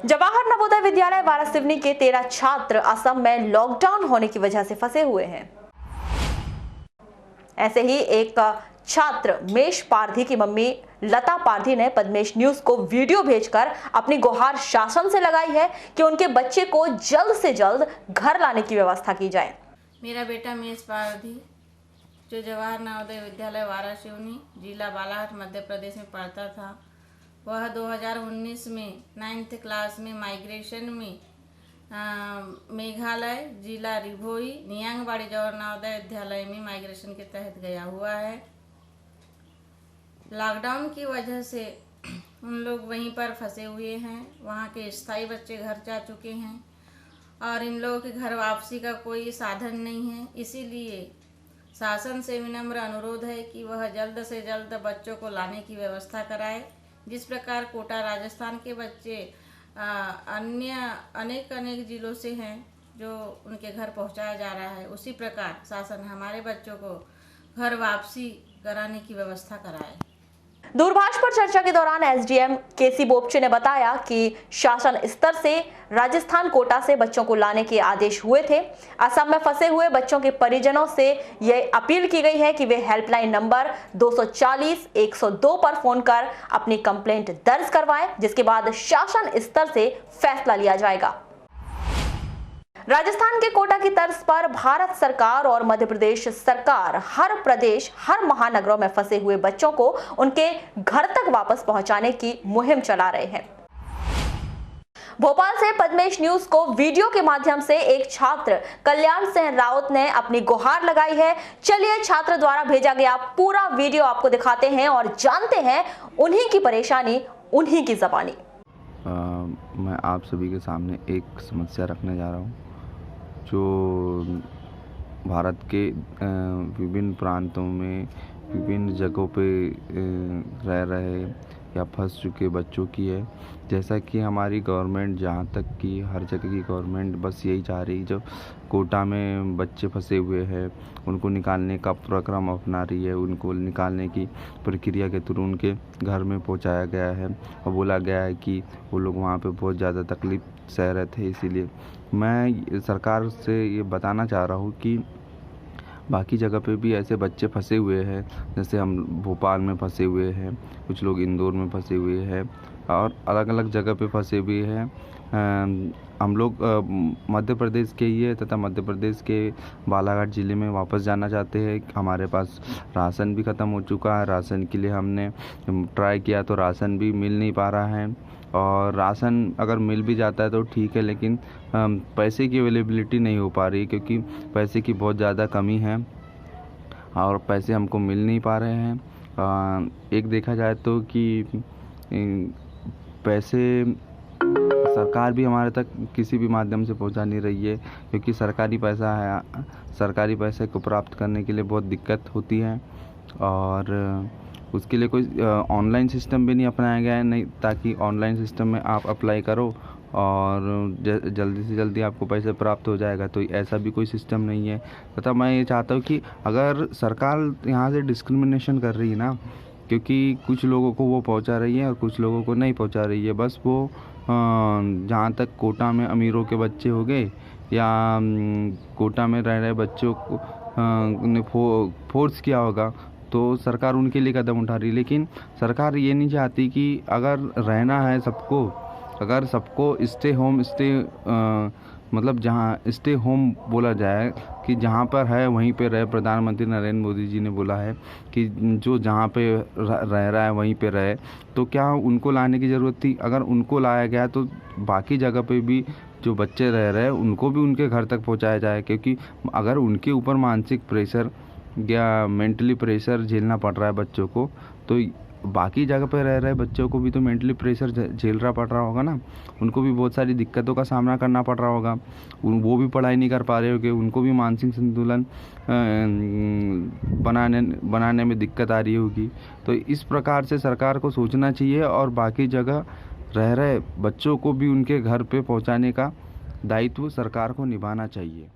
जवाहर नवोदय विद्यालय वारासिवनी के 13 छात्र असम में लॉकडाउन होने की वजह से फंसे हुए हैं। ऐसे ही एक छात्र मेष पारधी की मम्मी लता पारधी ने पद्मेश न्यूज को वीडियो भेजकर अपनी गुहार शासन से लगाई है कि उनके बच्चे को जल्द से जल्द घर लाने की व्यवस्था की जाए। मेरा बेटा मेष पारधी जो जवाहर नवोदय विद्यालय वारासिवनी जिला बालाघाट मध्य प्रदेश में पढ़ता था, वह 2019 में 9th क्लास में माइग्रेशन में मेघालय जिला रिभोई नियांगबाड़ी जवाहर नवोदय विद्यालय में माइग्रेशन के तहत गया हुआ है। लॉकडाउन की वजह से उन लोग वहीं पर फंसे हुए हैं। वहाँ के स्थायी बच्चे घर जा चुके हैं और इन लोगों के घर वापसी का कोई साधन नहीं है। इसीलिए शासन से विनम्र अनुरोध है कि वह जल्द से जल्द बच्चों को लाने की व्यवस्था कराए। जिस प्रकार कोटा राजस्थान के बच्चे अन्य अनेक जिलों से हैं जो उनके घर पहुंचाया जा रहा है, उसी प्रकार शासन हमारे बच्चों को घर वापसी कराने की व्यवस्था कराए। दूरभाष पर चर्चा के दौरान एसडीएम केसी बोपचे ने बताया कि शासन स्तर से राजस्थान कोटा से बच्चों को लाने के आदेश हुए थे। असम में फंसे हुए बच्चों के परिजनों से यह अपील की गई है कि वे हेल्पलाइन नंबर 240-102 पर फोन कर अपनी कंप्लेंट दर्ज करवाएं, जिसके बाद शासन स्तर से फैसला लिया जाएगा। राजस्थान के कोटा की तर्ज पर भारत सरकार और मध्य प्रदेश सरकार हर प्रदेश हर महानगरों में फंसे हुए बच्चों को उनके घर तक वापस पहुंचाने की मुहिम चला रहे हैं। भोपाल से पद्मेश न्यूज को वीडियो के माध्यम से एक छात्र कल्याण सिंह राउत ने अपनी गुहार लगाई है। चलिए छात्र द्वारा भेजा गया पूरा वीडियो आपको दिखाते हैं और जानते हैं उन्हीं की परेशानी, उन्हीं की ज़बानी। मैं आप सभी के सामने एक समस्या रखने जा रहा हूँ जो भारत के विभिन्न प्रांतों में विभिन्न जगहों पे रह रहे या फंस चुके बच्चों की है। जैसा कि हमारी गवर्नमेंट, जहाँ तक कि हर जगह की गवर्नमेंट बस यही चाह रही, जो कोटा में बच्चे फंसे हुए हैं उनको निकालने का प्रक्रम अपना रही है। उनको निकालने की प्रक्रिया के थ्रू उनके घर में पहुंचाया गया है और बोला गया है कि वो लोग वहाँ पे बहुत ज़्यादा तकलीफ सह रहे थे। इसीलिए मैं सरकार से ये बताना चाह रहा हूँ कि बाकी जगह पे भी ऐसे बच्चे फंसे हुए हैं, जैसे हम भोपाल में फंसे हुए हैं, कुछ लोग इंदौर में फंसे हुए हैं और अलग अलग जगह पे फंसे हुए हैं। हम लोग मध्य प्रदेश के ही है तथा मध्य प्रदेश के बालाघाट ज़िले में वापस जाना चाहते हैं। हमारे पास राशन भी ख़त्म हो चुका है। राशन के लिए हमने ट्राई किया तो राशन भी मिल नहीं पा रहा है और राशन अगर मिल भी जाता है तो ठीक है, लेकिन पैसे की अवेलेबिलिटी नहीं हो पा रही क्योंकि पैसे की बहुत ज़्यादा कमी है और पैसे हमको मिल नहीं पा रहे हैं। एक देखा जाए तो कि पैसे सरकार भी हमारे तक किसी भी माध्यम से पहुंचा नहीं रही है क्योंकि सरकारी पैसा है। सरकारी पैसे को प्राप्त करने के लिए बहुत दिक्कत होती है और उसके लिए कोई ऑनलाइन सिस्टम भी नहीं अपनाया गया है, नहीं, ताकि ऑनलाइन सिस्टम में आप अप्लाई करो और जल्दी से जल्दी आपको पैसे प्राप्त हो जाएगा। तो ऐसा भी कोई सिस्टम नहीं है। तथा मैं ये चाहता हूँ कि अगर सरकार यहाँ से डिस्क्रिमिनेशन कर रही है ना, क्योंकि कुछ लोगों को वो पहुँचा रही है और कुछ लोगों को नहीं पहुँचा रही है। बस वो जहाँ तक कोटा में अमीरों के बच्चे हो गए या कोटा में रह रहे बच्चों को ने फोर्स किया होगा तो सरकार उनके लिए कदम उठा रही है। लेकिन सरकार ये नहीं चाहती कि अगर रहना है सबको, अगर सबको स्टे होम मतलब जहाँ स्टे होम बोला जाए कि जहाँ पर है वहीं पे रहे। प्रधानमंत्री नरेंद्र मोदी जी ने बोला है कि जो जहाँ पे रह रहा है वहीं पे रहे, तो क्या उनको लाने की ज़रूरत थी? अगर उनको लाया गया तो बाकी जगह पे भी जो बच्चे रह रहे हैं उनको भी उनके घर तक पहुँचाया जाए, क्योंकि अगर उनके ऊपर मानसिक प्रेशर या मेंटली प्रेशर झेलना पड़ रहा है बच्चों को, तो बाकी जगह पे रह रहे बच्चों को भी तो मेंटली प्रेशर झेलना पड़ रहा होगा ना। उनको भी बहुत सारी दिक्कतों का सामना करना पड़ रहा होगा। वो भी पढ़ाई नहीं कर पा रहे होंगे, उनको भी मानसिक संतुलन बनाने में दिक्कत आ रही होगी। तो इस प्रकार से सरकार को सोचना चाहिए और बाकी जगह रह रहे बच्चों को भी उनके घर पे पहुंचाने का दायित्व सरकार को निभाना चाहिए।